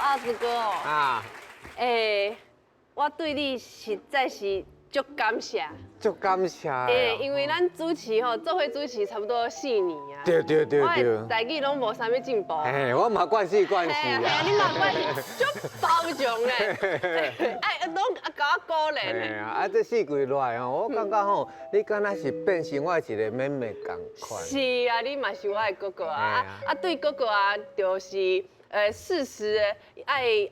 阿子哥哦，啊，我对你实在是足感谢。足感谢的哦。因为咱主持吼，做伙主持差不多4年啊。对对对我的对。台语拢无啥物进步。我嘛惯势惯势嘿啊。你嘛关是足包容嘞，哎，拢甲我鼓励嘞。啊，这4季来哦，我感觉吼，你敢若是变成我一个妹妹同款。是啊，你嘛是我的哥哥啊，对哥哥啊，就是适时的爱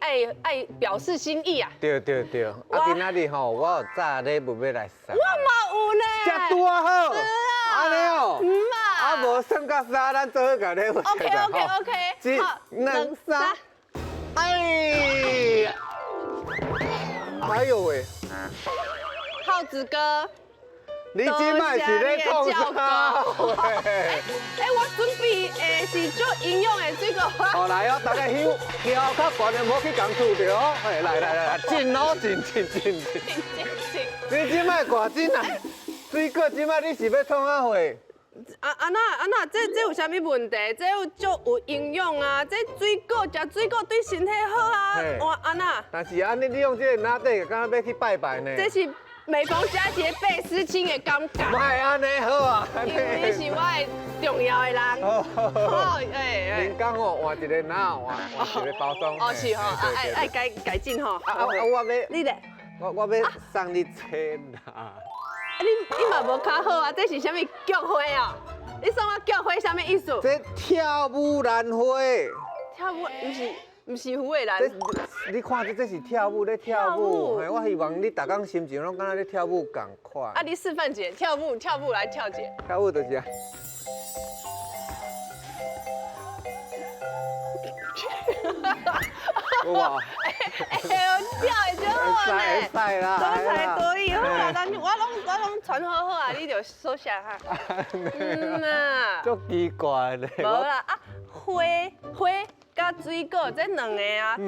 表示心意啊。对对对，啊，今仔日吼，我有炸礼物要来送。我嘛有呢。这拄啊好。是啊。安尼哦。嘛。啊，无算到3，咱做伙甲礼物。OK。一、2、3。哎。哎呦喂。浩子哥。你今摆是咧创啥？我准备是足营养的水果。好来哦，大家胸腰较悬的，唔好去讲厝着哦。来，进哦，进。你今摆偌紧啊？水果今摆你是要创啥货？安娜，这有啥物问题？这有足有营养啊！这水果食水果对身体好啊！哇，安娜。但是安尼你用这个拿底，敢若要去拜拜呢？这是每逢佳节倍思亲的感觉。唔系安尼好啊，因为你是我的重要的人。哦，人工哦，换一个拿，换一个包装。哦，是吼，爱改进吼。我要，你咧？我要送你钱啦。你嘛无较好啊！这是啥物菊花啊？你送我菊花啥物意思？这跳舞兰花。跳舞唔是胡的兰。你看这是跳舞咧跳舞，我希望你逐工心情拢敢若咧跳舞共款。啊，你示范一下跳舞来跳一下。跳舞就是啊。哇！跳的就好呢。会啦，多才多艺好啦，但我拢传好好啊，你就收下哈。呐。足奇怪咧。无啦啊，花甲水果这两个啊，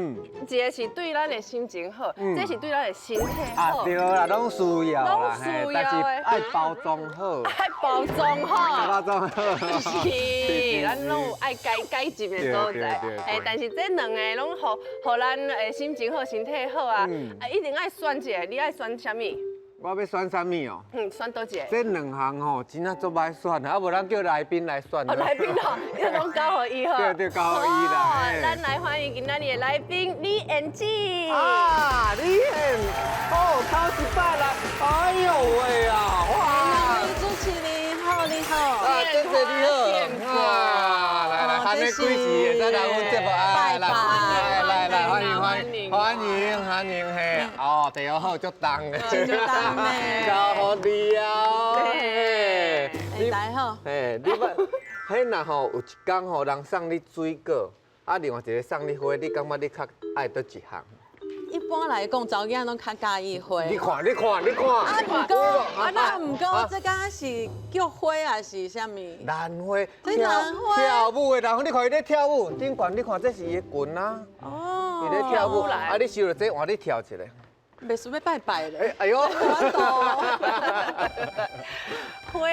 一个是对咱的心情好，这是对咱的身体好。啊对啦，拢需要啦，但是爱包装好。爱包装好。包装好。是，咱拢有爱改进的所在。但是这两个拢互咱的心情好、身体好啊，一定爱选一个，你爱选啥物？我要选啥物哦？选倒一个？这2项吼，真啊足歹选啊，无咱叫来宾来选。来宾哦，你拢交互伊好。对，交互伊啦。咱来欢迎今仔日的来宾李彦记。啊，李彦，哦，超级棒啦！哎呦喂啊，哇！主持你好，你好。谢谢你好。啊，来，还没几时，再来阮节目啊，来，欢迎嘿。哦，地好好，足重的。足重的。交互你啊。你来好。你迄若吼有一天吼人送你水果，啊，另外一个送你花，你感觉你较爱倒一项？一般来讲，查某囝拢较介意花。你看。啊，唔过，这敢是菊花还是啥物？兰花。这兰花。跳舞的兰花，你看伊咧跳舞，顶悬你看这是伊的裙啊。哦。伊咧跳舞，啊，你收了这换你跳一个。袂输要拜拜咧。哎呦。花，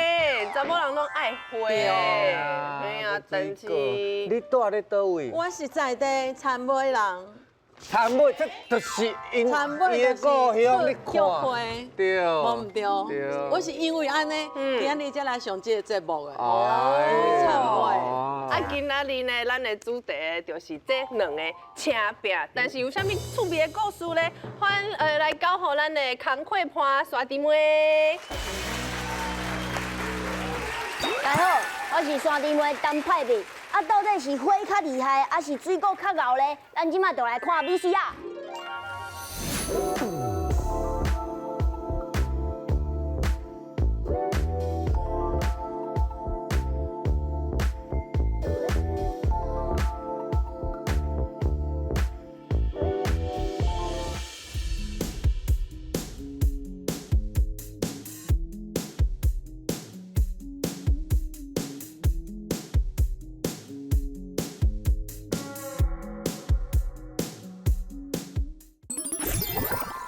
查某人拢爱花哦。哎呀，但是你住咧倒位？我是在地田尾人。田尾，这就是因伊的故乡，你看。对。无唔对。我是因为安尼，今仔日才来上这个节目的。哦。啊，今仔日呢，咱的主题就是这两个请饼，但是有啥物趣味的故事呢？来交互咱的康慧潘沙弟妹。大家好，我是山地妹陈派妹。啊，到底是花较厉害，还是水果较敖呢？咱即马就来看美食啊！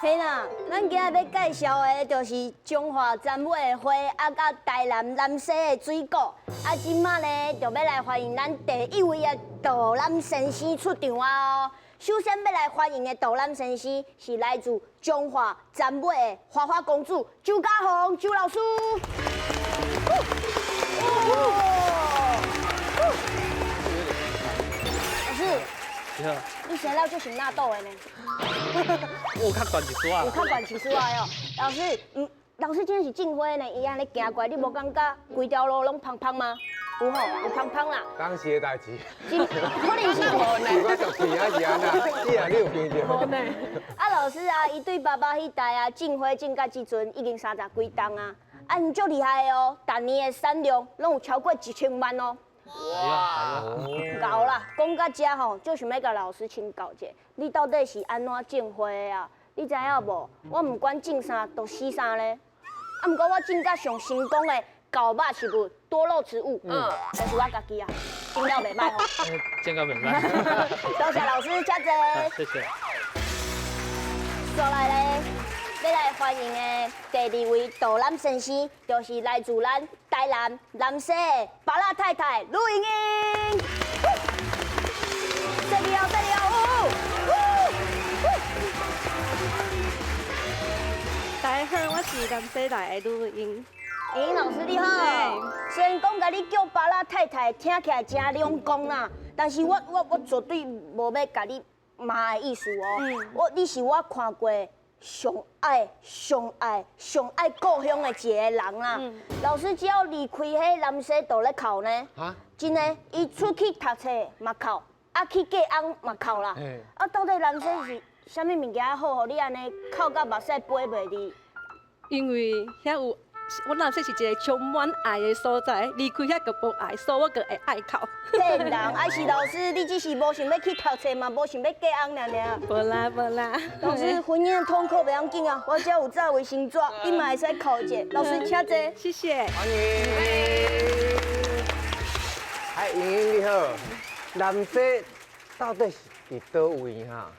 嘿啦，咱今日要介绍的就是中华展尾的花，甲台南南西的水果。今麦呢，就要来欢迎咱第一位的导览先生出场啊！首先要来欢迎的导览先生是来自中华展尾的花花公主周家红周老师。老师，你生了就是纳豆的呢？有较悬一撮啊有。较悬起出来哦。老师，老师今天是种花呢，伊安尼行过来，你无感觉规条路拢芳芳吗？有吼，有芳芳啦。当时的代志，可能是是我熟悉啊是安那，你啊你有见着？老师啊，伊对爸爸迄代啊种花种到即阵已经30几吨啊，因足厉害的哦，逐年的产量拢有超过1000万哦。够啦，讲到这吼，就想要甲老师请教者，你到底是安怎种花的啊？你知影无？我毋管种啥，都死啥咧。毋过我种甲上成功的狗肉植物多肉植物，但是我家己啊，种了袂歹吼。见到袂歹。多谢老师，谢谢。谢谢。再来咧，要来欢迎的第2位导览先生，就是来自咱台南南西的巴拉太太卢莹莹。这里哦，这里哦。大家好，我是南西大的卢英。莹莹老师你好。虽然讲甲你叫巴拉太太，听起来真两光啦，但是我绝对无要甲你骂的意思哦。你是我看过上爱故乡的一个人啦。老师只要离开迄南西都咧哭呢。真的，伊出去读册嘛哭，去嫁翁嘛哭啦。到底南西是啥物物件好，互你安尼哭到目屎飞袂离？因为遐有，我南西是一个充满爱的所在，离开遐个无爱，所以我个会爱哭。骗人！还是老师，你只是无想要去读册嘛，无想要嫁翁尔。无啦无啦。老师，婚姻的痛苦袂要紧啊，我这有纸卫生纸，你嘛会使哭者。老师，请坐。谢谢。欢迎。哎，莹莹你好，南西到底是伫倒位哈？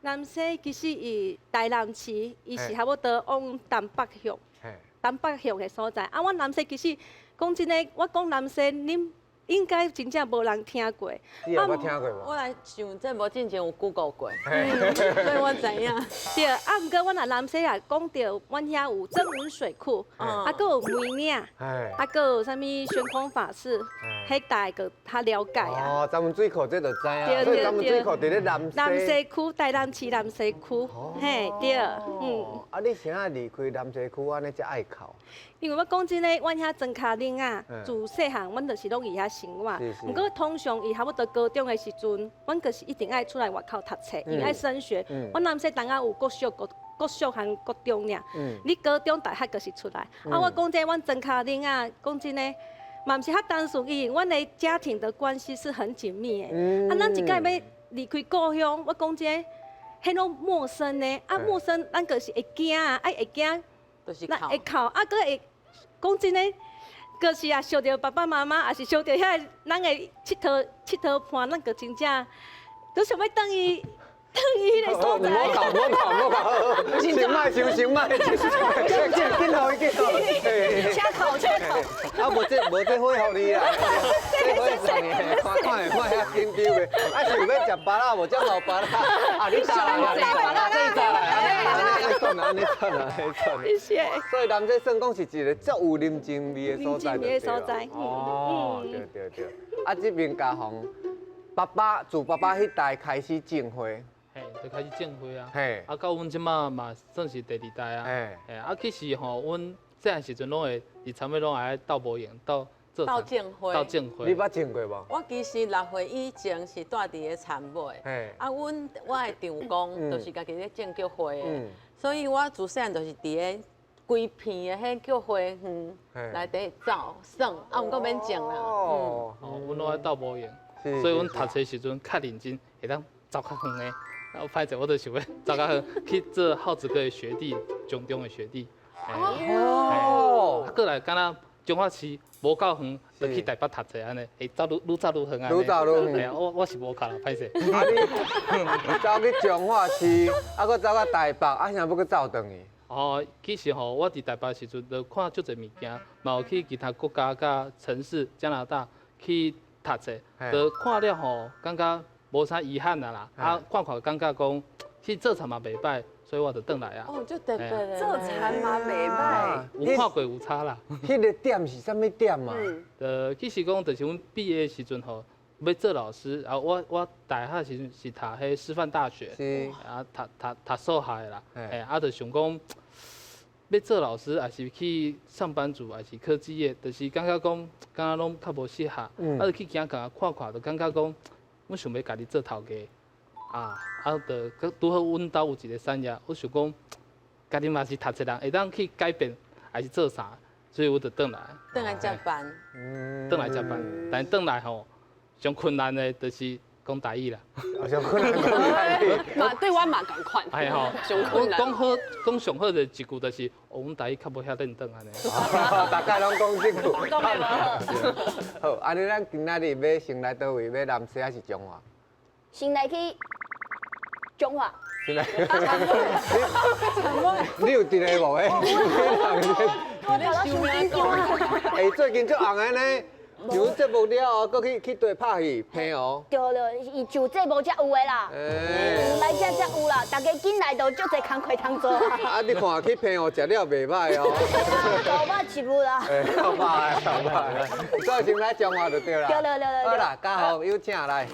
南西其实伊台南市，伊是差不多往东北向，东北向的所在。我南西其实讲真诶，我讲南西，恁应该真正无人听过。你有捌听过无？我来想，这无之前有 Google 过，嗯所以我知影。对，毋过阮若南西啊，讲到阮遐有曾文水库，还佫有梅岭，还佫有啥物玄空法师，迄大个较了解啊。哦，咱们水库这就知啊，对所以咱们水库伫咧南西。南西区，台南市南西区，嘿，对，啊，你啥离开南西区安尼才爱哭？因为我讲真诶，阮遐庄卡岭啊，自细汉阮就是拢伫遐生活。毋过通常伊差不多高中的时阵，阮就是一定爱出来外口读册，因为爱升学。阮南西当下有国小、国小和国中尔。你高中、大学就是出来。我讲真，阮庄卡岭啊，讲真诶，嘛毋是较单纯，因为阮的家庭的关系是很紧密的。咱一届要离开故乡，我讲真，迄种陌生呢，陌生，咱就是会惊啊，会惊。就是哭，会哭，佫会讲真诶，就是啊，想到爸爸妈妈，也是想到遐咱的佚佗伴，咱个真正都想要等伊迄个所在。莫哭，先卖收，先卖，紧好伊紧好。车口。啊，无这火互你啦，这火送你，看会卖遐紧张的。啊，是有要食巴拉无？这无巴拉，啊，你咋来？这咋来？安尼算啦。谢谢。所以南西算讲是一个足有宁静味的所在。宁静味的所在。哦，对。啊，这边家红，自爸爸迄代开始种花。嘿，就开始种花啊。嘿。啊，到阮即马嘛算是第2代啊。嘿。啊，其实吼，阮细汉时阵拢会，伫田尾拢会爱斗无闲，斗种花。斗种花。你捌种过无？我其实6岁以前是住伫个田尾，我的丈公就是家己咧种菊花的，所以我自细汉就是伫个规片的迄菊花园内底走耍，毋过免种啦。哦，阮拢爱斗无闲，所以阮读册时阵较认真，会当走较远的。然后歹势，我就想要走较远去做耗子哥的学弟，中中的学弟。哦。过来，敢若中华市无够远，就去台北读册安尼，会走愈走愈远安尼。愈走愈远。我是无靠啦，歹势。啊你走去中华市，啊，搁走到台北，啊，啥要搁走转去？哦，其实吼，我伫台北时阵，就看足侪物件，嘛有去其他国家甲城市加拿大去读册，就看了吼，感觉无啥遗憾啦。啊，看感觉讲，去做菜嘛袂歹，所以我就转来啊。哦，就特别的。做菜嘛袂歹，有看过有差啦。迄个点是啥物点嘛？其实讲，就是阮毕业时阵吼，要做老师，啊，我大学时阵是读迄师范大学，啊，读数学的啦，啊，就想讲。要做老师，还是去上班族，还是科技业，就是感觉讲，感觉拢较无适合，就去行行看，就感觉讲，我想要家己做头家，就拄好阮兜有一个产业，我想讲，家己嘛是读册人，会当去改变，还是做啥，所以我就转来。转来接班。转来接班，但转来吼，上困难的就是讲台语啦。上困难讲台语。嘛对我嘛共款。哎吼，上困难。讲上好的一句就是，阮台语较无遐认真安尼。大家拢讲这句。讲袂无好。好，安尼咱今仔日要先来倒位？要南西还是中华？先来去中华。先来。你有伫个无诶？我头先想中华。哎，最近足红的呢。上节目了后，搁去对拍戏，平哦。对，伊上节目才有的啦，来这才有啦，大家紧来都足侪工课通做。啊，你看去平哦，食了袂歹哦。老肉食物啦。好歹，所以先来中华就对啦。对。好啦，嘉豪有请来。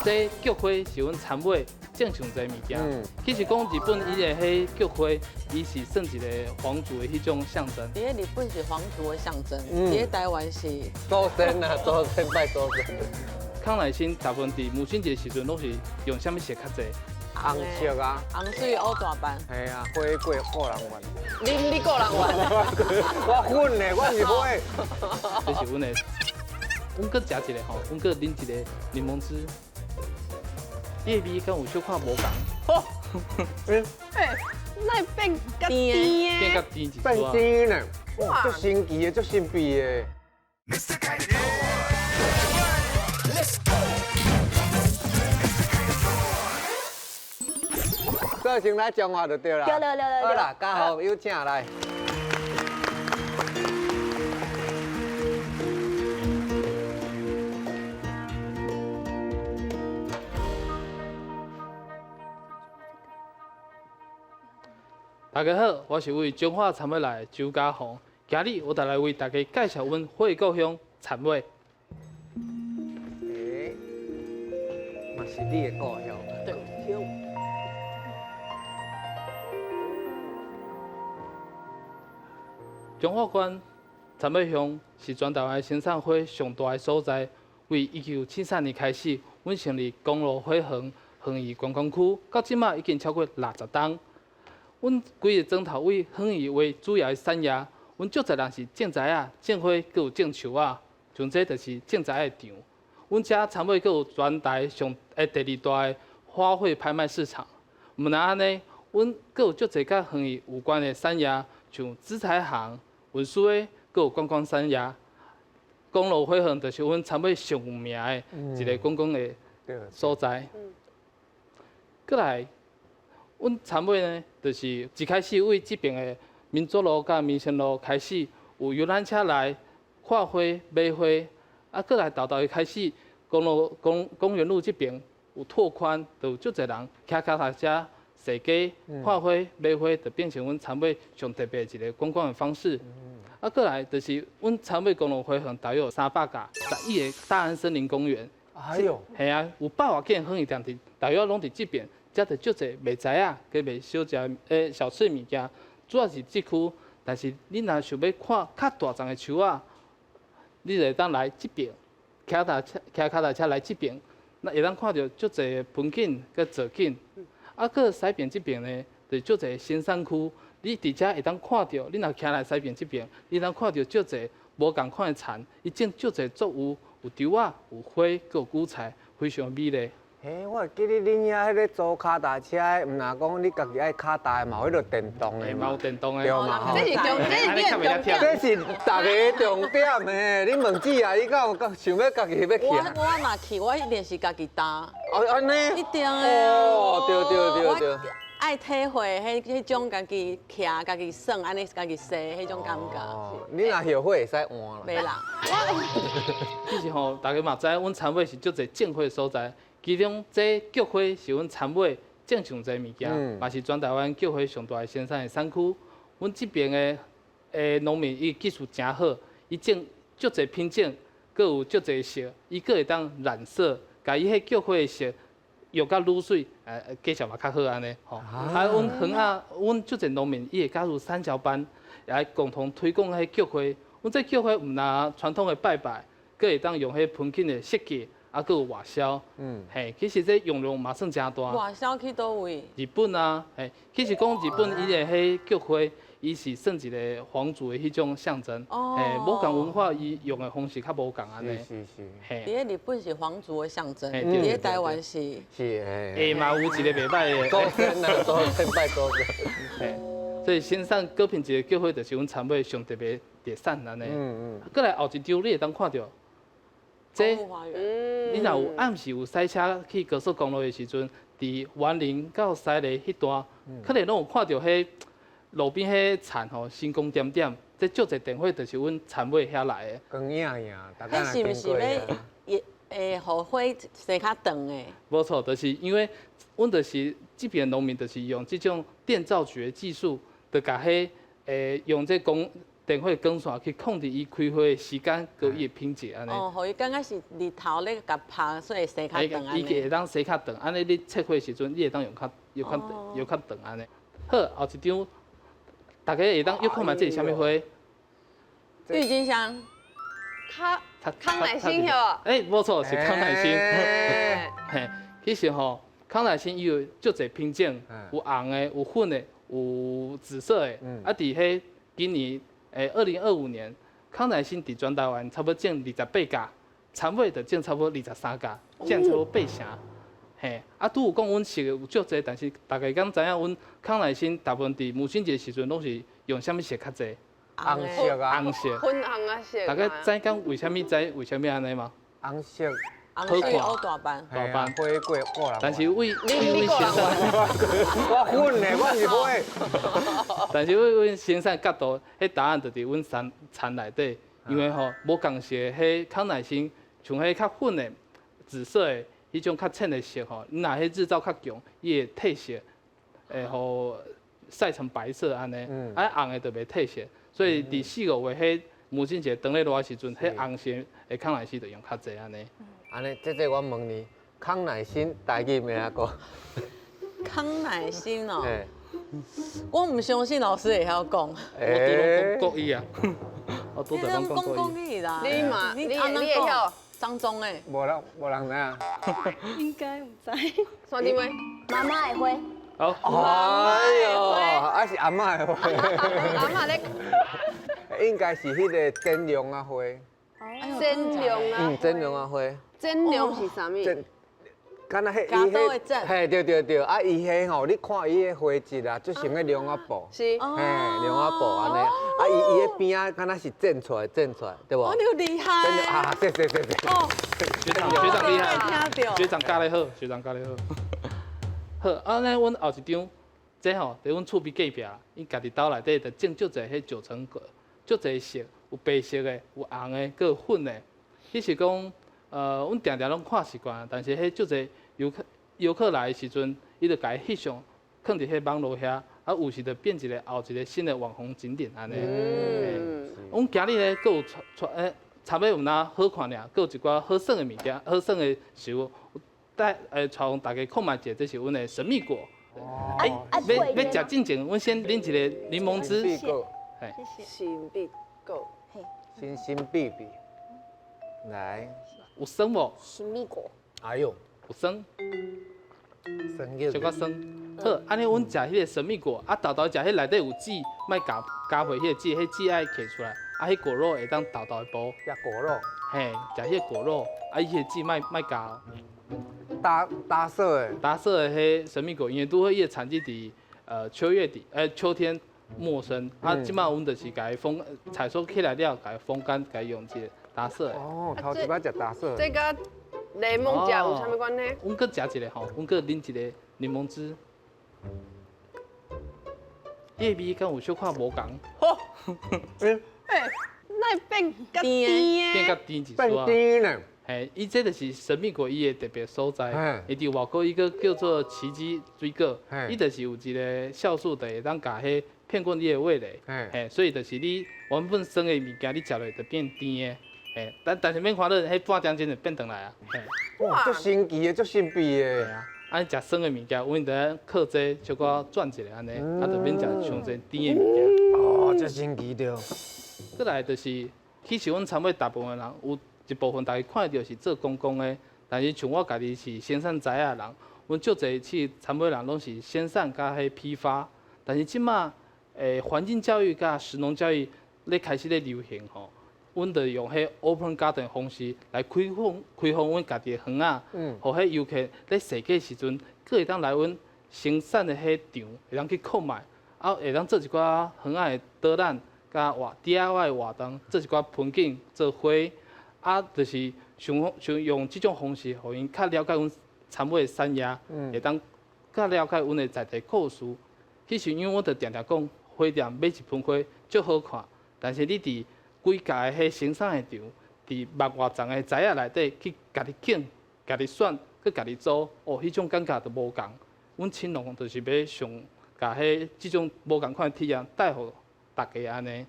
这菊花是阮参尾正常一个物件。其实讲日本伊的迄菊花，伊是算一个皇族的迄种象征。伫日本是皇族的象征，伫台湾是祖先啊，祖先拜祖先。康乃馨大部分伫母亲节时阵拢是用啥物色较济？红色啊，红水乌大瓣。系啊，花果个人丸。你个人丸。我粉的，我是花。这是阮的。阮搁食一个吼，阮搁啉一个柠檬汁。叶味跟有小可无共。那变较甜变较甜一撮。变甜呢，哇，足神奇的，足神秘的。所以先来中华就对啦。对。好啦，嘉豪有请来。大家好，我是为中华参尾来的周家宏。今日我带来为大家介绍阮花果乡参尾。嘛是你的故乡。对。中华县参尾乡是全台湾生产花上大的所在。为1973年开始，阮成立公路花园园艺观光区，到即马已经超过60栋。阮规个庄头为园艺为主要的产业，阮足侪人是种栽啊、种花，佮有种树啊，像这就是种栽的场。阮遮参尾佮有全台上第2大的花卉拍卖市场。毋但安尼，阮佮有足侪甲园艺有关的产业，像紫彩行、文书的，佮有观光产业。公路花园就是阮参尾上有名的一个观光的所在。过来。阮参尾呢，就是一开始为这边的民族路甲民生路开始有游览车来看花、买花，啊，过来豆豆开始公园路这边有拓宽，就有足侪人骑脚踏车、踅街、看花、买花，就变成阮参尾上特别一个观光的方式。啊，过来就是阮参尾公路花园大约有300架，11个大安森林公园。哎呦，系啊，有100多间园艺店伫，大约拢伫这边。遮着足侪卖材啊，佮卖小食小吃物件，主要是这区。但是你若想要看较大丛的树啊，你就会当来这边，骑脚踏车来这边，那会当看到足侪的盆景佮造景。啊，佮西边这边呢，就足侪新山区，你伫遮会当看到，你若骑来西边这边，你当看到足侪无共款的田，伊种足侪作物，有稻啊，有花，佮有韭菜，非常美丽。嘿，我记得恁遐迄个租脚踏车的，毋若讲你家己爱脚踏的，嘛有迄个电动的嘛有电动的，对嘛吼。这是重点，这是大家的重点嘿。你问姊啊，你敢有想要家己要去啊？我若去，我一定是家己搭。哦，安尼。一定的。哦，对。爱体会迄种家己徛、家己耍、安尼家己洗迄种感觉。哦，你若后悔会使换啦。袂啦。其实吼，大家嘛知，阮田尾是足侪种花的所在。其中，这菊花是阮田尾种上侪物件，嘛是全台湾菊花上大的生产的产区。阮这边的农民伊技术真好，伊种足侪品种，佮有足侪色，伊佮会当染色，甲伊迄菊花的色用甲愈水，技术嘛较好安尼吼。啊，阮园啊，阮足侪农民伊会加入产销班，也来共同推广迄菊花。阮这菊花毋若传统的拜拜，佮会当用迄喷茎的设计。啊，佮有外销，嘿，其实这用量嘛算真大。外销去倒位？日本啊，嘿，其实讲日本伊的迄菊花，伊是算一个皇族的迄种象征，嘿，无共文化伊用的方式较无共安尼。是。嘿，伫日本是皇族的象征，伫台湾是。是嘛有一个袂歹的。祖先啊，祖先拜祖先。嘿，所以生产高品质的菊花，就是阮田尾上特别特产安尼。过来后一张，你会当看到。这，你若有暗时有驶车去高速公路的时阵，伫园林到西里迄段，可能拢有看到迄路边迄田吼，星光点点，这足侪电火就是阮田尾遐来的。光影影，大家是毋是要互花生较长的？无错，就是因为阮就是这边农民就是用这种电造局的技术，就甲迄用这电火光线去控制伊开花的时间，佮伊的品质安尼。哦，互伊感觉是日头咧甲拍，所以生较长安尼。伊会当生较长，安尼你切花的时阵，你会当用较长安尼。好，后一张，大家会当又看卖这是啥物花？郁金香。康乃馨哟。无错，是康乃馨。嘿，其实吼，康乃馨伊有足侪品种，有红的，有粉的，有紫色的。啊，伫迄今年。2025年，康乃馨伫全台湾差不多种28家，田尾就种差不多23家，种差不多8成。嘿，啊，拄有讲阮食有足侪，但是大家敢知影阮康乃馨大部分伫母亲节时阵拢是用啥物色较侪？红色啊，红色。粉红啊色。大家知讲为虾米安尼吗？红色。红色乌大班，花过人。但是为你生产，我粉的，我是花。但是为生产角度，迄答案就伫阮田内底，因为吼无共色迄康乃馨，像迄较粉的、紫色的，迄种较浅的色吼，你若迄日照较强，伊会褪色，互晒成白色安尼，啊红的就袂褪色，所以伫4、5月迄母亲节当咧热的时阵，迄红色的康乃馨就用较济安尼。安尼，这我问你，康乃馨台语名啊个？康乃馨哦，我唔相信老师会晓讲。我都拢讲国语啊，我都在拢讲国语啦。你嘛，你会晓？张忠诶。无人知影。应该唔知。山顶妹，妈妈的花。好。哎呦，还是阿嬷的花。阿嬷咧。应该是迄个真龙啊花。真龙啊。真龙啊花。真龙是啥物？敢若迄伊迄，嘿对，啊伊迄吼，你看伊迄花质啊，就像迄龙啊布，是，嘿龙啊布安尼，啊伊迄边啊，敢若是剪出来，对无？哦，你有厉害。啊，对。哦，学长厉害，听到。学长教得好，学长教得好。好，啊，咱阮后一张，这吼，伫阮厝边隔壁，伊家己兜内底就种足侪迄9层果，足侪色，有白色的，有红的，佮有粉的。迄是讲。阮常常拢看习惯，但是迄足侪游客来的时阵，伊就甲伊翕相，放伫迄网络遐，啊有时就变一个后一个新的网红景点安尼。阮今日咧，佫有差尾有哪好看尔，佫有一寡好耍的物件，好耍的食物，带带大家看卖者，这是阮的神秘果。要食进前，阮先啉一个柠檬汁。谢谢。神秘果。新秘密。来。有酸无？神秘果。哎呦，有酸，酸小可酸。好，安尼阮食迄个神秘果，啊豆豆食迄内底有籽，莫加回迄个籽，迄籽爱揢出来，啊迄果肉会当豆豆的剥。加果肉。嘿，食迄个果肉，啊，伊迄籽卖加哦。搭色的，搭色的迄神秘果，因为拄好伊的产季伫秋月底，秋天末生，啊，即摆阮就是甲伊风采收起来了，甲伊风干，甲伊用一个搭色的。哦，头一摆食搭色。这个柠檬汁有啥物关系？阮搁食一个吼，阮搁啉一个柠檬汁。伊的味敢有小可无共，好，那变较甜变较的，甜一变撮。甜呢。嘿，伊这就是神秘果伊的特别所在。伊伫外国伊个叫做奇迹水果，伊就是有一个酵素，就会当甲迄骗过你的味蕾。嘿，所以就是你原本酸的物件，你食落就变甜的。嘿，但是免看到迄半点钟就变转来啊。嘿，哇，足神奇的，足神秘的。啊，安尼食酸的物件，阮得靠这小可转一下安尼，啊，就免食上侪甜的物件。哦，足神奇着。再来就是，其实阮参尾大部分人有一部分大家看到是做公共的，但是像我家己是先产仔的人，阮足侪去参尾人拢是先产甲迄批发，但是即马环境教育甲食农教育咧开始咧流行吼，阮就用迄 open garden 方式来开放阮家己的园仔，互迄游客咧设计时阵，佫会当来阮生产的迄场，会当去购买，啊会当做一寡园仔的导览。甲DIY 活动，做一寡盆景、做花，啊，就是想用这种方式，互因较了解阮参尾的产业，会当较了解阮的在地故事。其实因为我着常常讲，花店买一盆花足好看，但是你伫规家的迄生产的场，伫万外丛的材仔内底去家己拣、家己选、佮家己做，哦，迄种感觉就无共。阮青龙就是要上甲即种无共款的体验带互大家安尼，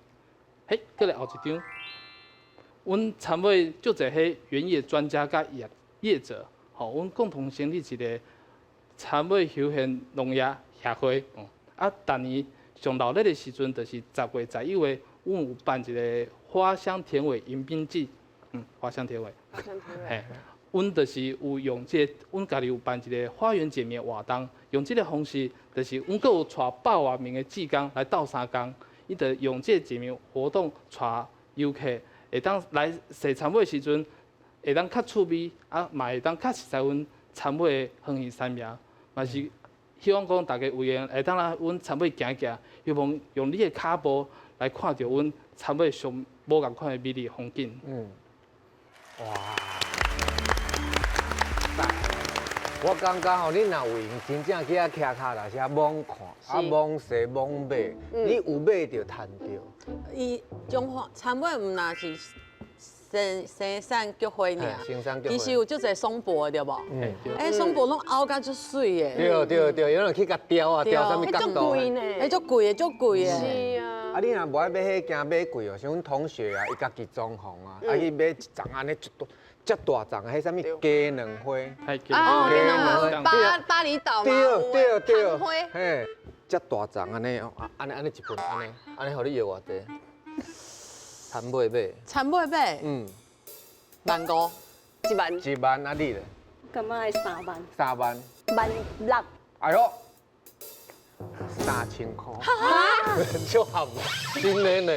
嘿，过来后一张，阮参尾足侪迄园艺专家甲业者，吼，阮共同成立一个参尾休闲农业协会，啊，逐年上热闹的时阵，就是10月11月，阮有办一个花香田尾迎宾季，花香田尾，嘿，阮就是有用阮家己有办一个花园解谜活动，用这个方式，就是阮阁有带100多名的志工来斗3工。伊就用这解谜活动，带游客会当来试参尾的时阵，会当较趣味，啊，嘛会当较实在阮参尾的园艺产业，嘛是希望讲大家有缘会当来阮参尾行行，希望用你的脚步来看到阮参尾上无共款的美丽风景。哇！我感觉吼，你若有闲，真正去遐徛骹内遐猛看，啊猛踅猛买，你有买就趁着。伊中华参尾毋若是生产菊花尔，生产菊花其实有足侪松柏对无？松柏拢凹甲足水的。对，有人去甲雕啊，雕啥物角度？足贵的，足贵的。是啊。啊，你若无爱买迄惊买贵哦，像阮同学啊，伊家己装潢啊，啊去买一丛安尼足大丛的，迄啥物鸡卵花？巴厘岛嘛，糖花，嘿，足大丛安尼哦，安尼一盆安尼，互你要偌济？参尾买。参尾买，15,000。1万啊你咧？感觉爱3万。3万。16000。哎呦，3000块。足合嘛，真的呢。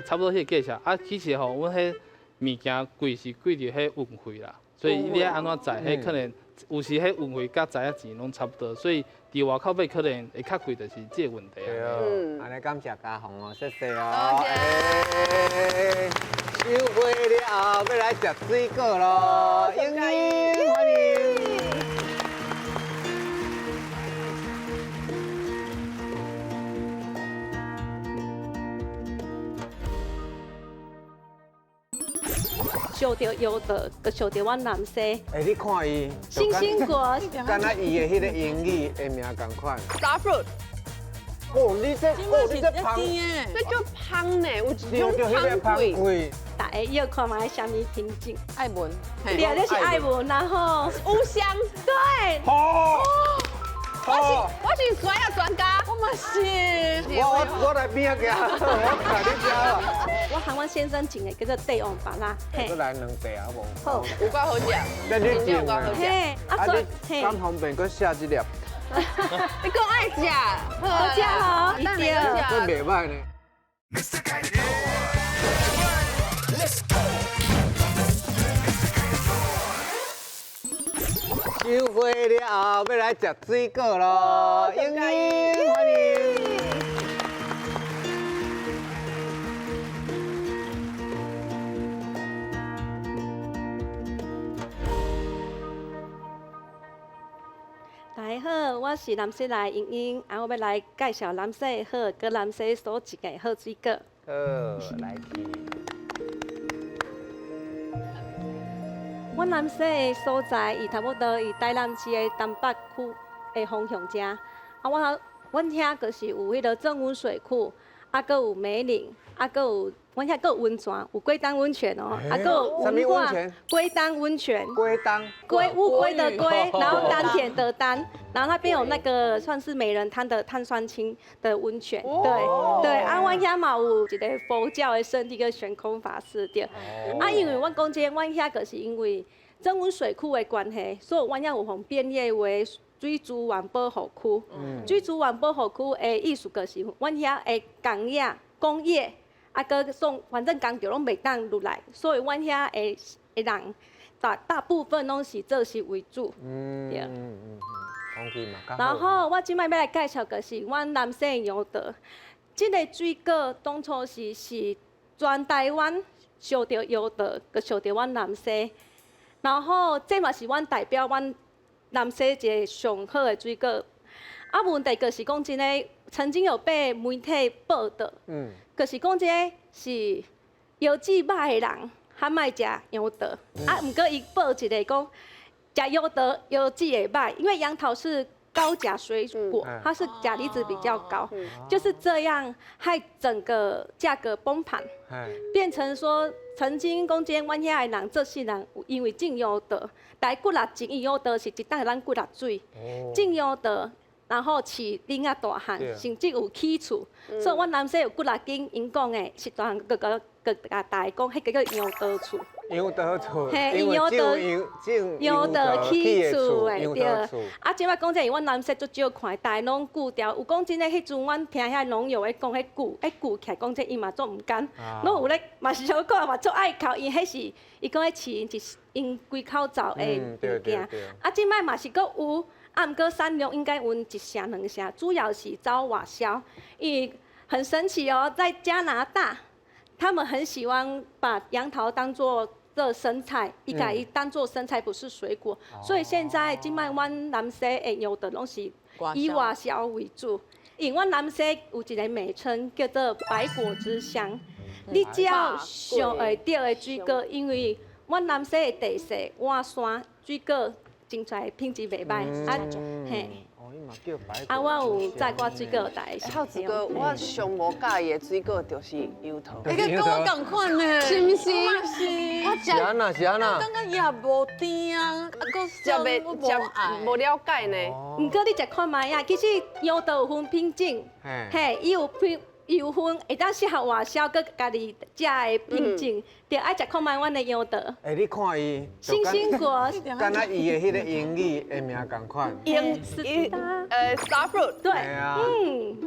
差不多迄个价钱，啊，其实吼，阮迄物件贵是贵着迄运费啦，所以你爱安怎载，迄可能有时迄运费甲载啊钱拢差不多，所以伫外口买可能会较贵，就是这个问题啊。安尼感谢嘉宏哦，谢谢哦。多谢。收回了后，要来食水果咯，欢迎欢迎。烧着腰的，佮烧着阮南西。你看伊，星星果，敢若伊的迄个英语的名共款。Starfruit，你这芳，这叫芳呢，有一种芳桂。大家要看嘛，虾米品种？爱文，对，这是爱文，然后乌香，对。我是酸啊专家，我嘛是。我来边个，我看你家啦。我和阮先生种的叫做帝王芭乐，再来2袋好无？好，有够好食，那你种的，嘿，你敢方便佮下一粒？你够爱食，好食哦，一定。这袂歹呢。优惠了后要来吃水果咯，英英欢迎。大家好，我是南西来英英，我要来介绍南西好，跟南西所种的好水果。来去。我南西的所在，伊差不多伊台南市的东北区的方向遮。阮遐就是有迄个正温水库，搁有梅林，搁有阮遐搁有温泉，有龟当温泉哦，搁有文化龟当温泉。乌龟的龟，然后丹田的丹，然后那边有那个算是美人滩的碳酸氢的温泉，对，阮遐嘛有一个佛教的圣地跟悬空法师对，因为阮讲这阮遐就是因为正温水库的关系，所以阮遐有互编列为水资源保护区。水资源保护区的意思就是，阮遐的工业，搁送反正工就拢袂当入来，所以阮遐的人大部分拢是做事为主。对。然后我即摆要来介绍的是阮南西的杨桃，这个水果当初是全台湾烧着杨桃，佮烧着阮南西。然后这嘛是阮代表阮南西一个上好的水果。问题就是讲真诶，曾经有被媒体报道，就是讲这是腰子歹的人较莫食杨桃。毋过伊报一个讲，食杨桃腰子会歹，因为杨桃是高钾水果，它是钾离子比较高，就是这样害整个价格崩盘，变成说曾经讲这阮遐的人做世人因为种杨桃，大概几6钱，伊杨桃是一担咱几6水，种杨桃。然后饲囡仔大汉，甚至有起厝，所以阮南西有几6间，因讲的是大汉甲大家讲，迄个叫杨桃厝。杨桃厝，嘿，因为杨桃起厝的对。即摆讲这，阮南西足少看，大家拢顾掉。有讲真诶，迄阵阮听遐农友咧讲，迄顾起来讲这伊嘛做毋甘，拢有咧嘛是小可嘛做爱哭，因迄是伊讲迄饲因规口罩的物件。即摆嘛是佫有。毋过产量应该有1成2成，主要是走外销。伊很神奇哦，在加拿大，他们很喜欢把杨桃当作生菜，伊家伊当作生菜，不是水果。所以现在即摆阮南西的杨桃拢是以外销为主。因阮南西有一个美称叫做百果之乡，你只要上会到的水果，因为阮南西的地势碗山水果。种出来品质袂歹，嘿。我有载过水果来。还有一个我上无介意的水果就是杨桃。迄个跟我同款呢，是毋是？我是安那，感觉也无甜啊，食无了解呢。毋过你食看卖啊，其实杨桃有分品种，嘿，伊有分会当适合外销，佮家己食的品种，着爱食看卖阮的杨桃。你看伊，星星果，敢若伊的迄个英语的名共款。Starfruit。对，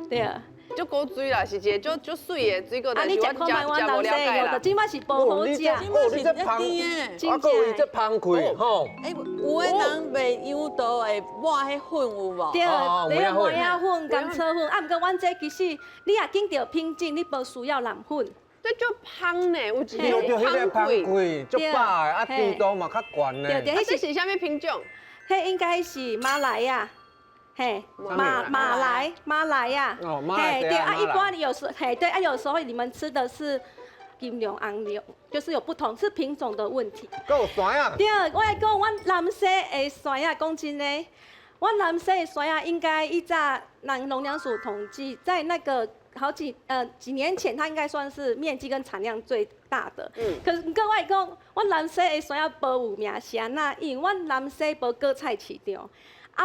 对。足高水啦，是一个足水的水果，但是我食无了解啦。即摆是无好食，你这芳，我讲伊这芳开吼。有的人卖杨桃的抹迄粉有无？对，抹仔粉、甘草粉。毋过阮这其实你也见到品种，你无需要人粉。对，足香呢，有一就迄个芳开，足饱的，甜度嘛较悬呢。对，这是啥物品种？迄应该是马来亚。嘿，马来呀，嘿，对一般有时对有时候你们吃的是金龙、红龙，就是有不同，是品种的问题。够酸啊！对，我来讲，阮南西的酸啊，讲真嘞，阮南西的酸啊，应该以早农粮署统计，在那个几年前，它应该算是面积跟产量最大的。可是各位讲，阮南西的酸啊，无有名是安那，因为阮南西无果菜市场。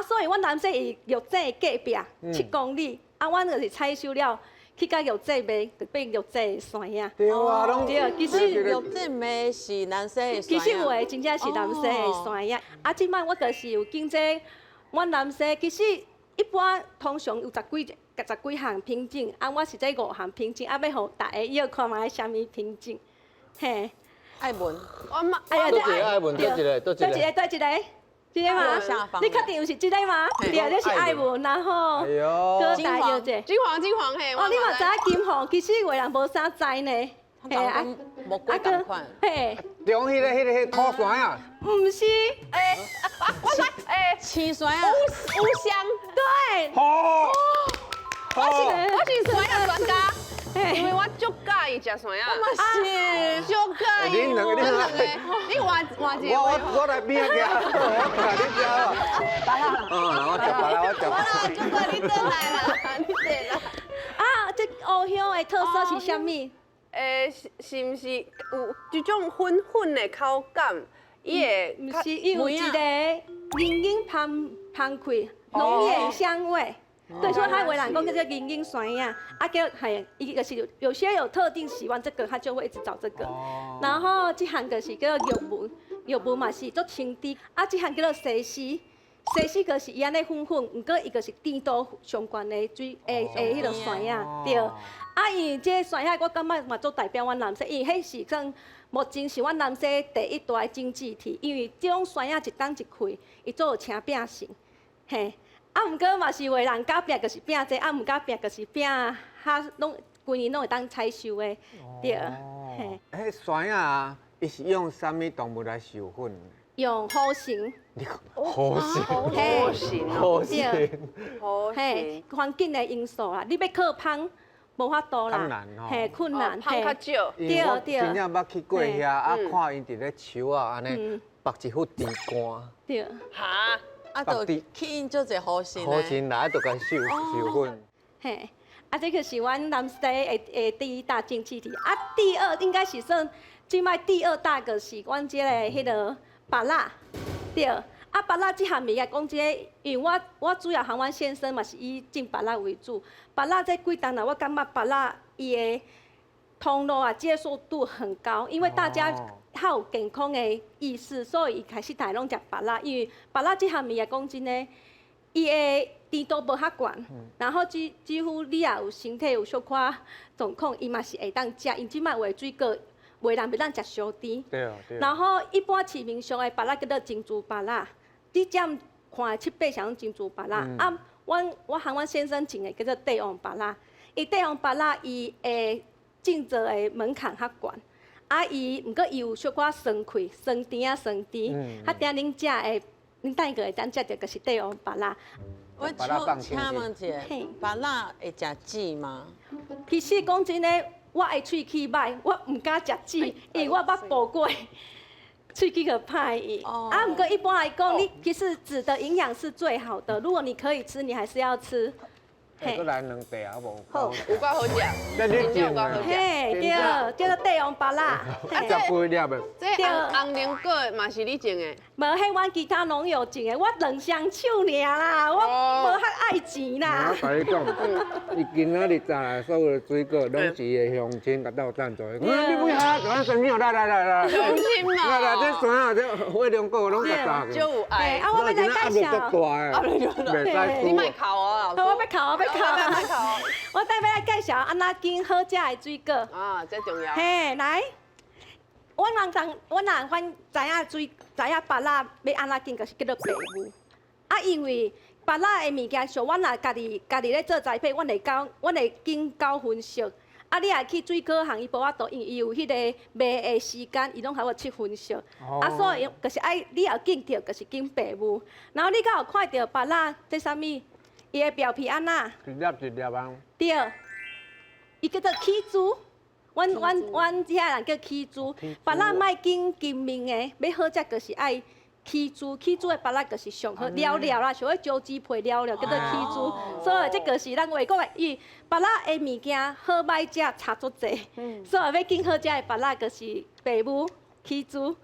所以阮南西伊药井隔壁7公里，阮就是采收了，去甲药井卖，就变药井的酸呀。对啊，拢对，其实药井卖是南西的酸其实有诶，真正是南西的酸呀。即摆我就是有经这，阮南西其实一般通常有10几项品种，我是这5项品种，要互大家要看卖啥物品种，嘿。爱闻，多一个爱闻，多一个。这个吗右下？方你确定是这个吗？对，这是爱文，然后哎呦，搁大有这。金黄嘿，哦，你嘛知影金黄，其实有的人无啥知呢。嘿啊，木瓜同款。嘿，中迄个土山啊，唔是，青酸啊，乌香，对，哦，我是酸呀专家，因为嘿，我足介意食酸呀，是。足介意。你两个你换一个。我来边个，我看你食。巴拉，我食巴拉，我食巴拉。足介你转来啦，你对啦。啊，这乌香的特色是啥物？是毋是有一种粉粉的口感？伊会不是，伊有一个隐隐香开浓艳香味。对，所以他为人讲叫做隐隐酸呀，啊叫系一个是有些有特定喜欢这个，他就会一直找这个。然后这项就是叫做玉文，玉文嘛是做清滴，啊这项叫做西施。西施个是伊安尼粉粉，毋过伊个是甜度相关的水迄个酸呀，对。啊，伊这酸呀，我感觉嘛做代表阮南西，因为迄是算目前是阮南西第一大的经济体，因为这种酸呀一当一开，伊做有青饼性，嘿。啊，毋过嘛是为人甲饼就是饼这，啊毋甲饼就是饼，哈拢规年拢会当采收的，对。嘿，迄酸啊，伊是用啥物动物来授粉？用好形，你看，好型，好型哦，好型，好嘿型，，环境的因素啦，你要靠芳无法度啦，困难吼嘿，困难，胖较少。因为我对真正捌去过遐，啊，看因伫咧树啊，安尼嗯绑一副甜干，对。哈，啊，就去因做一好心好型来就甲授粉。嘿，啊，这个是阮南西的第一大经济体，啊，第二应该是算即摆第二大个是阮这个迄个芭乐，对。啊，芭乐这项物件讲这个，因为我主要和阮先生嘛是以种芭乐为主，芭乐这几当来我感觉芭乐伊的通路啊接受度很高，因为大家较有健康的意识，所以伊开始大拢食芭乐，因为芭乐这项物件讲真诶，伊的甜度无遐悬，然后几乎你也有身体有小可状况，伊嘛是会当食，因即摆话水果为人要当食小甜。对对。然后一般市面上的芭乐叫做珍珠芭乐，你占看的7、8像珍珠芭乐。啊，我和阮先生种的叫做帝王芭乐，伊帝王芭乐伊的种植的门槛较悬，啊伊毋过伊有小可酸气、酸甜啊、酸甜，较定恁食的，恁等个会当食着就是帝王芭乐。我请问一下，芭乐会食籽吗？其实讲真诶，我的喙齿歹，我毋敢食籽，因为我捌补过。喙齿个歹伊，啊，不过一般来讲，你其实籽的营养是最好的。如果你可以吃，你还是要吃。再来两袋好无？好，有够好食，那你有够好食。嘿，对，叫做帝王芭乐。10杯粒的。这红莲果嘛是你种的？无，迄阮其他农友种的，我两双手尔啦，我无遐爱钱啦。我甲你讲，伊今仔日摘来所有的水果，拢是伊的乡亲甲斗赞助的。你不要甲咱生命，来，乡亲嘛。来，这山啊，这火龙果拢甲摘就有爱。啊，我要来介绍。袂使你卖烤啊？我要烤。我带要来介绍安怎拣好食的水果。啊，这重要。嘿，来，阮知影芭乐要安怎拣，就是叫做白雾。啊，因为芭乐的物件，像阮若家己咧做栽培，阮会拣9分熟。啊，你若去水果行，伊无法度，因为伊有迄个卖的时间，伊拢还有7分熟。啊，所以就是你要拣着，就是拣白雾。然后你敢有看到芭乐这啥物？伊的表皮安那？一粒啊。对，伊叫做起珠，阮这遐人叫起珠。芭乐莫拣金面的，要好食就是爱起珠。起珠的芭乐就是上好了啦，像迄椒子皮了叫做起珠。所以这个是咱话讲的，伊芭乐的物件好歹食差足济。所以要拣好食的芭乐就是白母、起珠，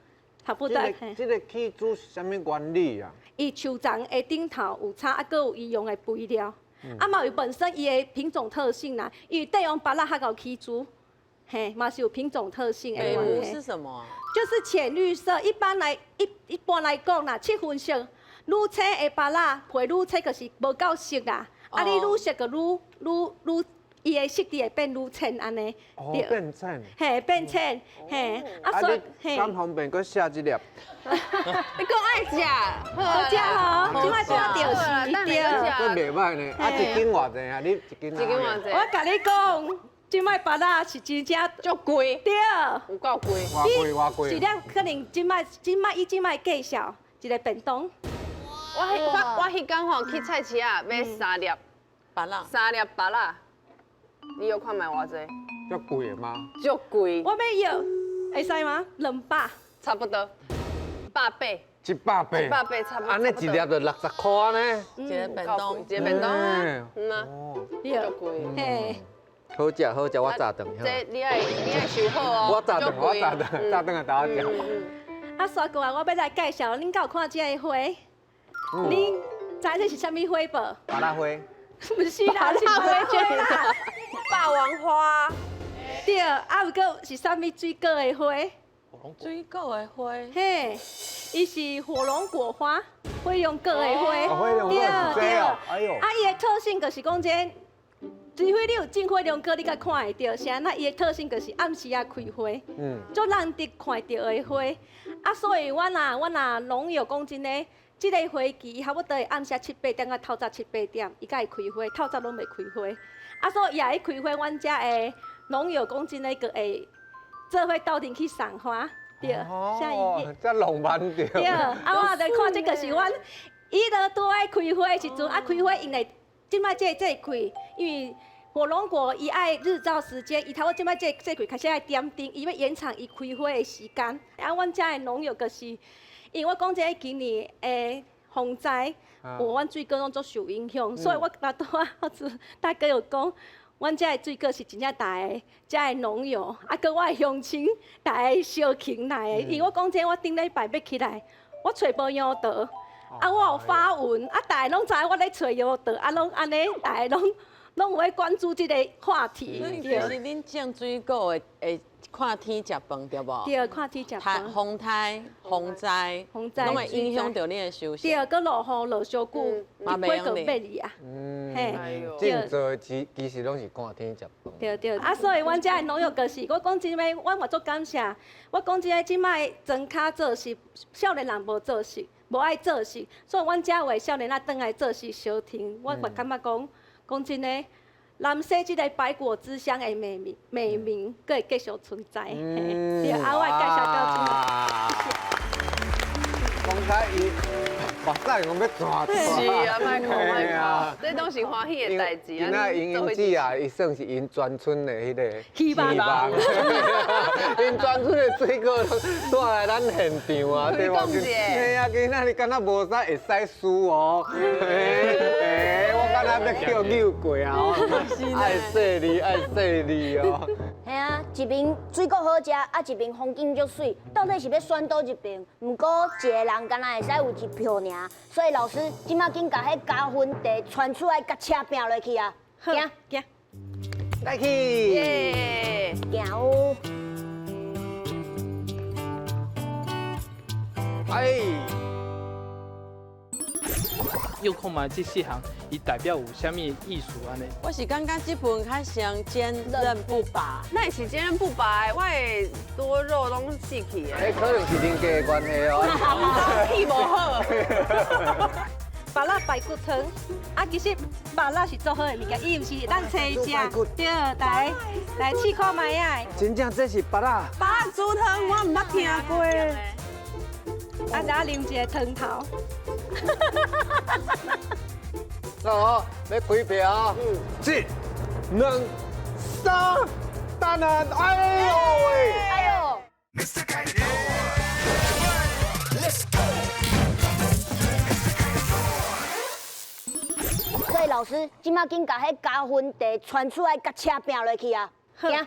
差不多。这个起珠是啥物原理啊？伊树丛的顶头有插，啊，佮有伊用的肥料，啊嘛有本身伊的品种特性啦，因为帝王芭乐较有起珠，嘿，嘛是有品种特性的。白雾是什么？就是浅绿色，一般来讲啦，7分熟，愈青的芭乐皮愈青就是无够熟啦，啊你愈熟个愈伊的色地会变愈浅安尼。哦，变浅。嘿，变浅，嘿，啊所以嘿，敢方便搁写一粒？你讲爱食，好食吼，即摆多就是对。这袂歹呢，啊一斤偌济啊？你一斤？一斤偌济？我甲你讲，即摆巴拉是真正足贵，对，有够贵。偌贵？是了，可能即摆介绍一个便当。我迄天吼去菜市啊买3粒巴拉，芭乐，你有看卖偌济？足贵的吗？足贵，我要要，会使吗？200。差不多180。 180，差不多。安尼一粒就60块呢。一个便当，一个便当啊，啊，对，足贵。嘿，好食，我炸顿。这你爱收好哦。我炸顿啊，大家食。啊，刷过来，我要来介绍，恁敢有看这个花？恁知这是啥物花无？芭乐花。不是啦，是花啦。霸王花。对，啊，有个是啥物水果的花？水果的花，嘿，伊是火龙果花，火龙果的花。火龙果是这哦，哎呦。啊，伊的特性就是讲这，除非你有种火龙果，你才看会到。是安那伊的特性就是暗时啊开花，足难得看到的花。啊，所以我若农药讲真诶，即个花期差不多暗时7、8点到透早7、8点，伊才会开花，透早拢袂开花。啊，所以伊会开花，阮遮的农药讲真诶，个会做伙斗阵去送花，对，像伊。这浪漫着。对，啊，我就看这个是阮，伊就拄爱开花的时阵，啊，开花因为即摆这开，因为火龙果伊爱日照时间，伊头我即摆这开开始爱点灯，伊要延长伊开花的时间。啊，阮遮的农药就是，因为我讲这个今年的洪灾，阮水果拢足受影响，所以我大哥有讲。阮遮的水果是真正大个，遮的农药，啊，搁我的乡亲大家烧勤来的。因为我讲这，我顶礼拜要起来，我找无药倒，啊，我有发文，啊，大家拢知我咧找药倒，啊，拢安尼，大家拢有咧关注这个话题。所以其实恁种水果的会看天食饭对无？对，看天食饭。风灾，拢会影响到恁的收成。对，搁落雨落伤久，嘛花个袂哩啊。嘿，种做其实拢是看天食饭。对对，啊，所以阮遮的农药就是，我讲真诶，我嘛足感谢。我讲真诶，即摆庄脚做事，少年人无做事，无爱做事，所以阮遮有诶少年仔转来做事消停。我嘛感觉讲真诶。南西即个百果之乡的美名，佫会继续存在。对，啊，我介绍到这。讲开伊，目屎讲要转。是啊，莫看，这都是欢喜的代志。今仔因子啊，伊算是因全村的迄个希望。因全村的水果都带来咱现场啊，对吧？嘿啊，今仔日敢若无啥会使输哦。我敢若要叫扭过啊！爱说你哦。嘿啊，一边水果好食，啊一边风景足水，到底是要选倒一边？不过一个人敢若会使有一票尔，所以老师即马紧甲迄加分题传出来，甲车拼落去啊！行，来去。耶，行哦。哎。又看卖这4项，伊代表有啥物意思安尼？我是感觉这份较像坚韧不拔。那是坚韧不拔的，我的多肉拢死去的。可能是恁家的关系哦。气无好。芭乐排骨汤，啊，其实芭乐是做好的物件，伊毋是咱青食。对，来试看卖啊。真正这是芭乐。芭乐猪汤我毋捌听过。啊，再啉一个汤头。好，要开票。1、2、3，等下，哎呦喂！哎呦！所以老师即马紧甲迄加分题传出来，甲车拼落去啊！行，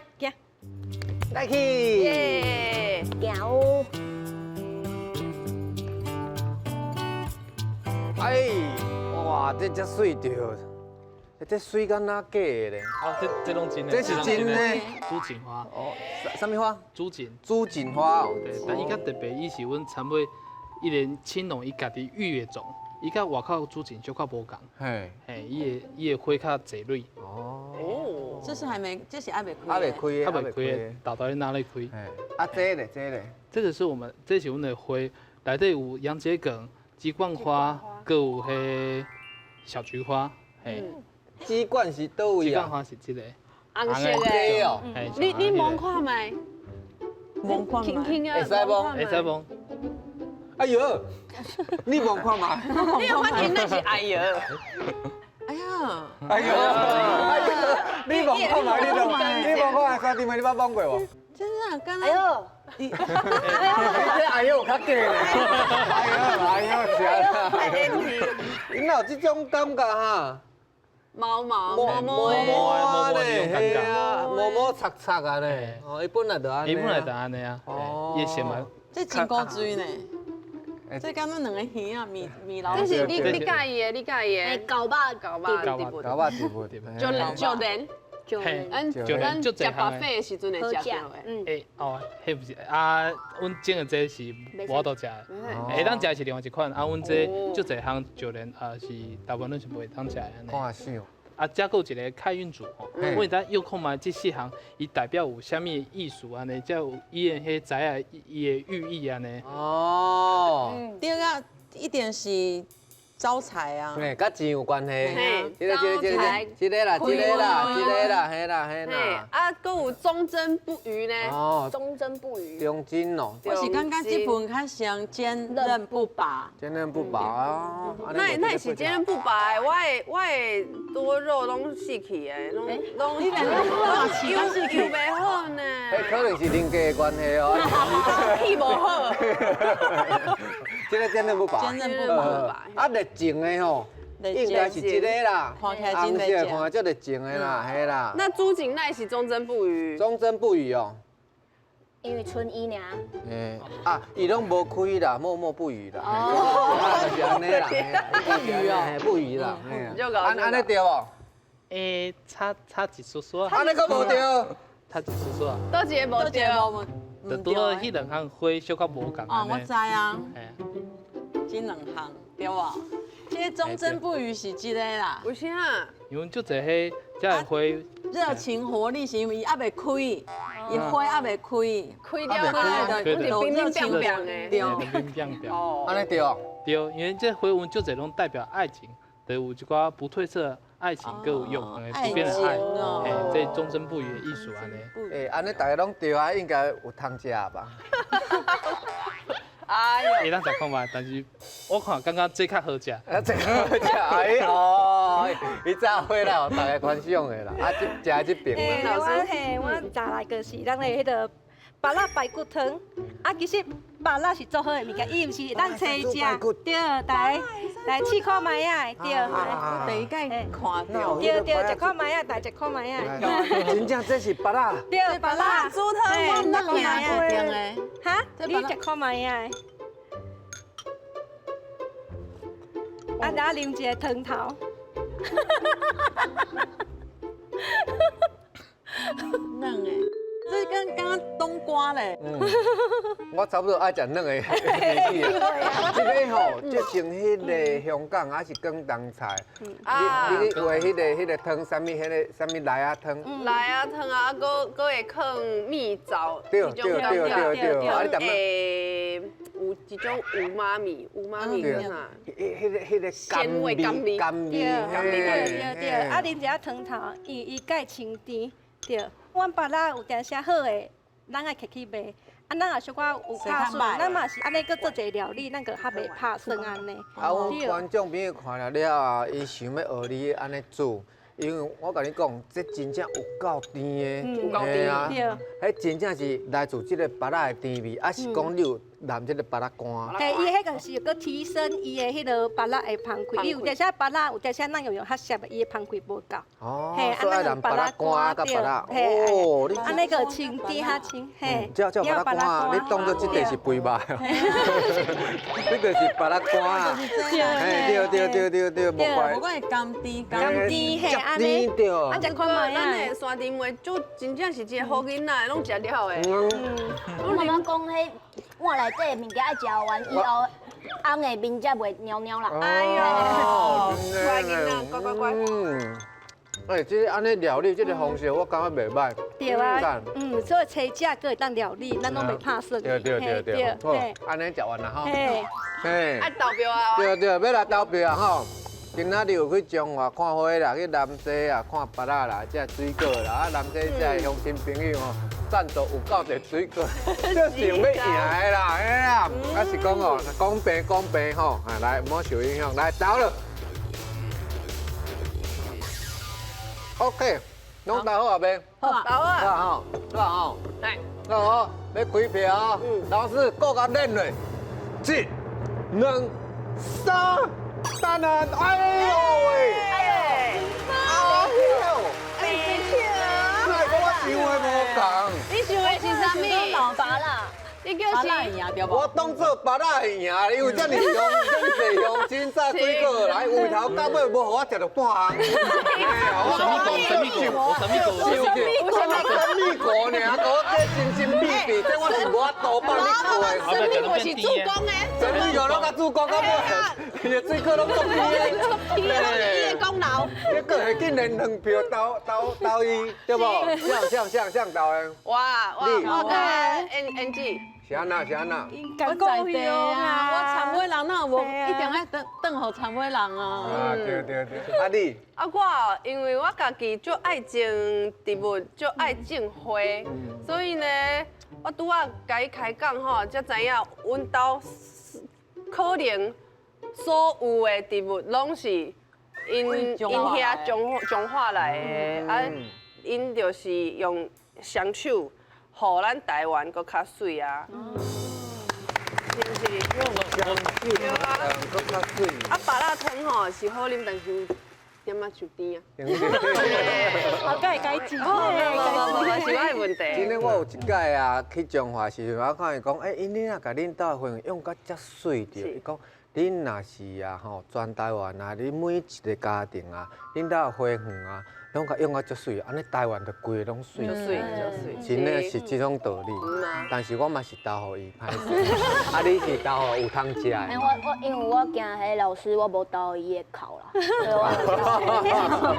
来去。耶，行哦。哎，哇，这只水着，这水敢哪假的咧？这拢真的。这是真的。朱槿花。哦，什么花？朱槿。朱槿花哦。对，但伊较特别，伊是阮参买一连青农伊家己育的种，伊甲外口朱槿小可无共。伊的花较侪蕊。哦。这是还没，这是还没开。还未开的，它袂开的，豆豆咧哪里开？哎，啊，这咧，这个是我们，这是阮的花，内底有洋桔梗、鸡冠花，搁有迄小菊花，嘿，鸡冠是倒位啊？鸡冠花是这个，红色这的，哦，嘿，你摸看麦，摸看嘛。轻轻啊，会使摸会使摸，哎呦，你望看嘛？你有发现那是哎呀，哎呀，哎呦，哎呦，你望看嘛？你望看沙丁妹，你捌摸过无？真的，刚哎刚呦，你这哎呦有较假咧，哎呦，是啊，你哪有这种感觉哈？毛毛摸摸的，摸的嘿啊，摸擦擦啊咧，哦，伊本来就安尼，伊本来就安尼啊，哦伊先嘛，这真古锥呢。这敢那两个鱼啊，米老鼠。这是你介意的，你介意哎，的，搞吧，搞吧，搞吧搞吧地步，就连，就嘿咱就咱食就这行的白费的时阵会好食食到的。，诶，哦，迄不是啊，阮种的这是我都食的，诶，咱食的是另外一款，啊，阮这就这项就连是大部分拢是袂当食的安尼。看想，啊，再有一个开运组吼，嗯我现在又看嘛，这四项伊代表有啥物意思安尼，才有伊的迄知啊，伊的寓意安尼。哦，第二个一点是招财啊。嘿，甲钱有关系。嘿，这个啦，嘿啦，嘿，啊，搁有忠贞不渝呢。哦，忠贞不渝。忠贞哦，我是感觉这份较像坚韧不拔。坚韧不拔啊。那也是坚韧不拔的，我的多肉拢死去的，拢你两个都是又袂好呢，哎，可能是人家的关系哦。气无好。这个坚韧不拔。坚韧不拔。啊，热情的吼，应该是这个啦。看起来真红热情色看就热情的啦，嘿啦。那朱景奈是忠贞不渝，忠贞不渝哦。因为春伊尔，嘿，啊，伊拢无开啦，默默不语啦。哦，就是安尼啦。不语哦，不语啦。安尼对无？诶，差一丝丝啊，安尼个无对。差一丝丝啊，倒一个无都对，就拄到迄两项花小可无共哦，安尼。我知啊，嘿，这两项对无？这个忠贞不渝是这个啦，为啥？因为就这迄这个花，热情活力是因为伊还袂开，伊花还袂开，开掉开对的，就是冰冰冰冰的。对嘿冰冰冰。哦，安尼对哦。对，因为这花纹就这拢代表爱情，就有一寡不褪色爱情，更有永恒的不变的爱，爱情哦嘿，这忠贞不渝的艺术安尼。诶，安尼大家拢对啊，应该有通食吧？哎呦，会当食看嘛，但是我看刚刚这较好食。啊，这个好食，哎哦，伊早回来互大家观赏的啦，啊，食这边嘿，啦。我炸来个是咱的迄个芭乐排骨汤，啊，其实芭乐是做好的物件，伊毋是咱青食，对，来试看卖啊，对，第一届看到，对，食看卖啊，来食看卖啊，真正这是芭乐。对，芭乐猪汤我唔捌听过的，哈，你食看卖啊，啊，然后啉一个汤头。嫩诶，这跟刚刚冬瓜嘞，我差不多爱食软的年纪啊。这个吼，就像迄个香港还是广东菜，你话迄个汤，啥物迄个啥物来啊汤。来啊汤啊，搁会放蜜枣，对这种对对对对，啊你淡诶，有一种有妈咪叫啥？迄个鲜味甘味甘味，对，啊，啉一下汤头，伊介清甜，对。阮芭乐有定写好的，咱爱摕去卖。啊，咱也小可有拍算，咱嘛是安尼搁做一个料理，咱个较袂拍算安尼。啊，阮观众朋友看了了啊，伊想要学你安尼做，因为我甲你讲，这真正有够甜的，有够甜啊，对。迄真正是来自即个芭乐的甜味，还是讲你有淋即个芭乐干。嘿，伊迄个是搁提升伊的迄个芭乐的芳开，伊有定些芭乐，有定些咱用较涩的，伊的芳开无够。哦，嘿，所以爱淋芭乐干甲芭乐，哦，你安尼个清甜较清，嘿。叫芭乐干啊，你当做即个是肥肉，这个是芭乐干啊，嘿，对，无对，怪不。过会甘甜甘甜嘿，安尼。对。啊，食看卖咱啊。的山顶话，就真正是一个好囡仔，拢食了的。我感觉讲迄碗内底的物件爱食完以后，翁的面才袂袅袅啦。哎呦，哦，乖囡仔，乖乖乖。哎，这安尼料理这个方式，我感觉袂歹。对啊，所以青椒个会当料理，咱拢袂怕酸。对，好，安尼食完啦吼。嘿，爱投票啊！对，要来投票啊吼！今仔日有去中华看花啦，去南西啊看芭乐啦，这水果啦，啊南西这乡亲朋友吼，赞助有够侪水果，这是要赢的啦，哎呀，啊是讲哦，公平吼，来莫受影响，来投了。OK， 拢投好啊未？好啊，好啊吼，好啊吼，来，那好，要开票，老师各个练嘞，1、2、3，等等，哎呦喂！哎，哎呦，哪个我想的无共？你想的是啥物？老爸啦，你叫是？我当做芭乐会赢，因为这么香，这么侪香精榨水果来，由头到尾无互我食到半项。我什么果？什么果呢？我这真秘密，这我是无法度帮你做的。我是主公的，什么药拢甲主公到尾，伊的水果拢作弊的。伊的功劳。结果会竟然2票投伊，对不？像投的。我跟 NG。是安那？我在地啊，我参尾人哪有无一定爱等候参尾人啊？啊，对。啊你？啊我因为我家己就爱种植物，就爱种花，所以呢，我拄仔甲伊开讲吼，才知影阮兜可能所有的植物拢是因遐种化来的，啊，因就是用双手。互咱台湾搁较水啊，是不是？对啊。搁较水。啊，芭乐汤吼是好啉，但是有点仔伤甜啊。后盖改进。无是我的问题。今天我有一摆啊去中华时，我看伊讲，因恁啊，甲恁兜的花园用甲遮水着，伊讲，恁若是啊吼，全台湾啊，恁每一个家庭啊，恁兜的花园啊。拢甲用啊足水，安尼台湾就规个拢水，真的是这种道理。但是我嘛是投互伊歹势，啊你是投互有通食的。我因为我惊迄老师我无投伊的口啦，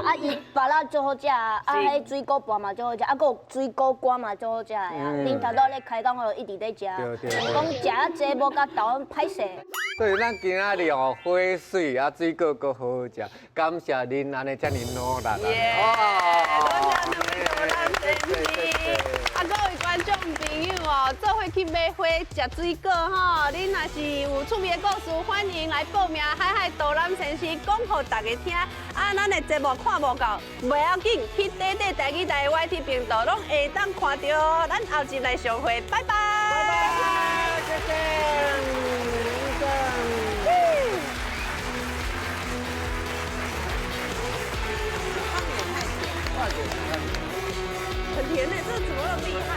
啊伊芭乐最好食，啊迄水果盘嘛最好食，啊搁有水果干嘛最好食的啊。恁头拄咧开讲我一直咧食，讲食啊济无甲投歹势。所以咱今仔日哦，花水啊水果搁好好食，感谢恁安尼遮尔努力啊！啊，各位观众朋友哦，做伙去买花、食水果吼，恁若是有趣味的故事，欢迎来报名海海导览先生讲互大家听。啊，咱的节目看无够，袂要紧，去短台语台 YT 频道拢会当看到哦。咱后集来相会，拜拜。拜拜，谢谢。很甜的，这怎么那么厉害？